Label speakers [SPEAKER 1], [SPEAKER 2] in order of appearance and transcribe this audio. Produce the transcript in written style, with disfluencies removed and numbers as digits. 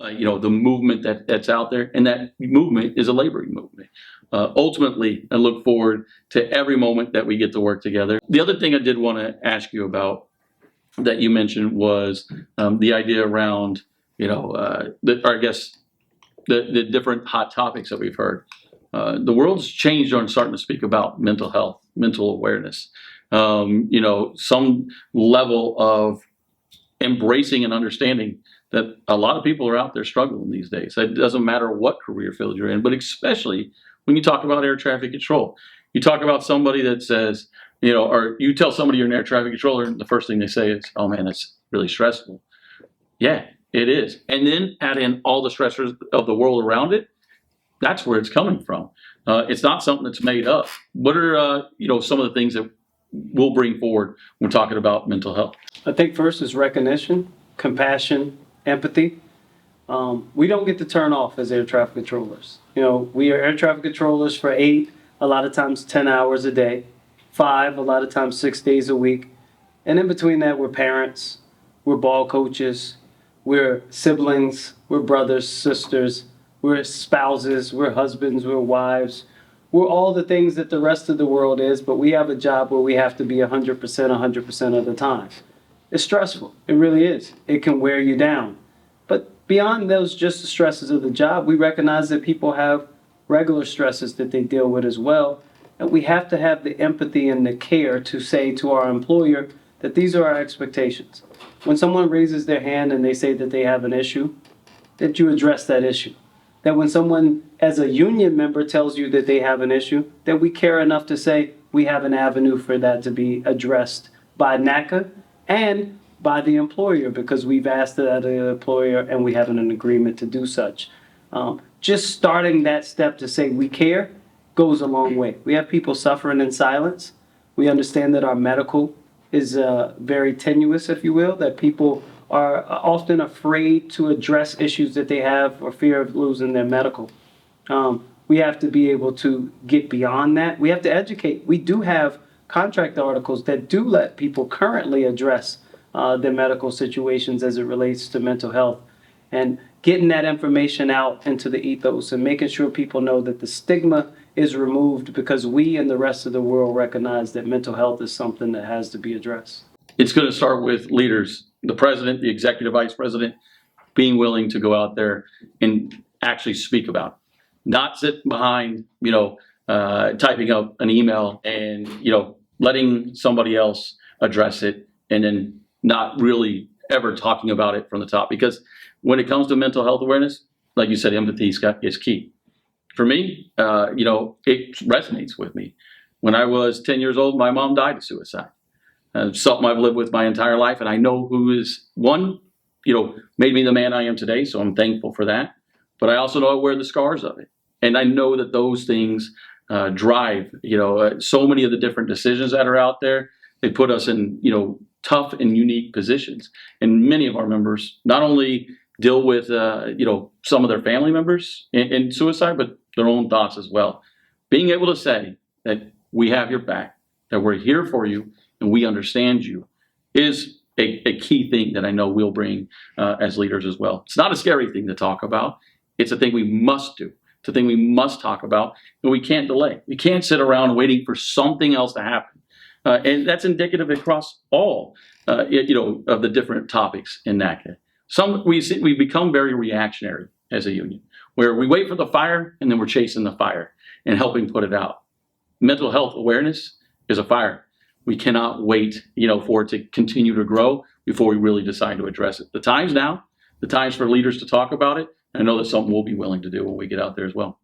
[SPEAKER 1] the movement that's out there, and that movement is a laboring movement. Ultimately, I look forward to every moment that we get to work together. The other thing I did want to ask you about that you mentioned was the idea around, I guess the different hot topics that we've heard. The world's changed on starting to speak about mental health, mental awareness. Some level of embracing and understanding that a lot of people are out there struggling these days. It doesn't matter what career field you're in, but especially when you talk about air traffic control. You talk about somebody that says, or you tell somebody you're an air traffic controller, and the first thing they say is, "Oh man, it's really stressful." Yeah, it is. And then add in all the stressors of the world around it. That's where it's coming from. It's not something that's made up. What are some of the things that we'll bring forward when talking about mental health?
[SPEAKER 2] I think first is recognition, compassion, empathy. We don't get to turn off as air traffic controllers. We are air traffic controllers for 8, a lot of times 10 hours a day, 5, a lot of times 6 days a week. And in between that, we're parents, we're ball coaches, we're siblings, we're brothers, sisters, we're spouses, we're husbands, we're wives. We're all the things that the rest of the world is, but we have a job where we have to be 100% of the time. It's stressful. It really is. It can wear you down. But beyond those just the stresses of the job, we recognize that people have regular stresses that they deal with as well. And we have to have the empathy and the care to say to our employer that these are our expectations. When someone raises their hand and they say that they have an issue, that you address that issue. That when someone, as a union member, tells you that they have an issue, that we care enough to say we have an avenue for that to be addressed by NATCA and by the employer, because we've asked that of the employer and we have an agreement to do such. Just starting that step to say we care goes a long way. We have people suffering in silence. We understand that our medical is very tenuous, if you will, that people are often afraid to address issues that they have for fear of losing their medical. We have to be able to get beyond that. We have to educate. We do have contract articles that do let people currently address their medical situations as it relates to mental health. And getting that information out into the ethos and making sure people know that the stigma is removed, because we and the rest of the world recognize that mental health is something that has to be addressed.
[SPEAKER 1] It's going to start with leaders, the president, the executive vice president, being willing to go out there and actually speak about it. Not sit behind, typing up an email and, letting somebody else address it and then not really ever talking about it from the top. Because when it comes to mental health awareness, like you said, empathy is key. For me, it resonates with me. When I was 10 years old, my mom died of suicide. Something I've lived with my entire life, and I know who is made me the man I am today, so I'm thankful for that. But I also know I wear the scars of it, and I know that those things drive so many of the different decisions that are out there. They put us in tough and unique positions, and many of our members not only deal with some of their family members in suicide, but their own thoughts as well. Being able to say that we have your back, that we're here for you, and we understand you is a key thing that I know we'll bring as leaders as well. It's not a scary thing to talk about. It's a thing we must do. It's a thing we must talk about, and we can't delay. We can't sit around waiting for something else to happen. And that's indicative across all, of the different topics in NATCA. We become very reactionary as a union, where we wait for the fire and then we're chasing the fire and helping put it out. Mental health awareness is a fire. We cannot wait, for it to continue to grow before we really decide to address it. The time's now. The time's for leaders to talk about it. And I know that's something we'll be willing to do when we get out there as well.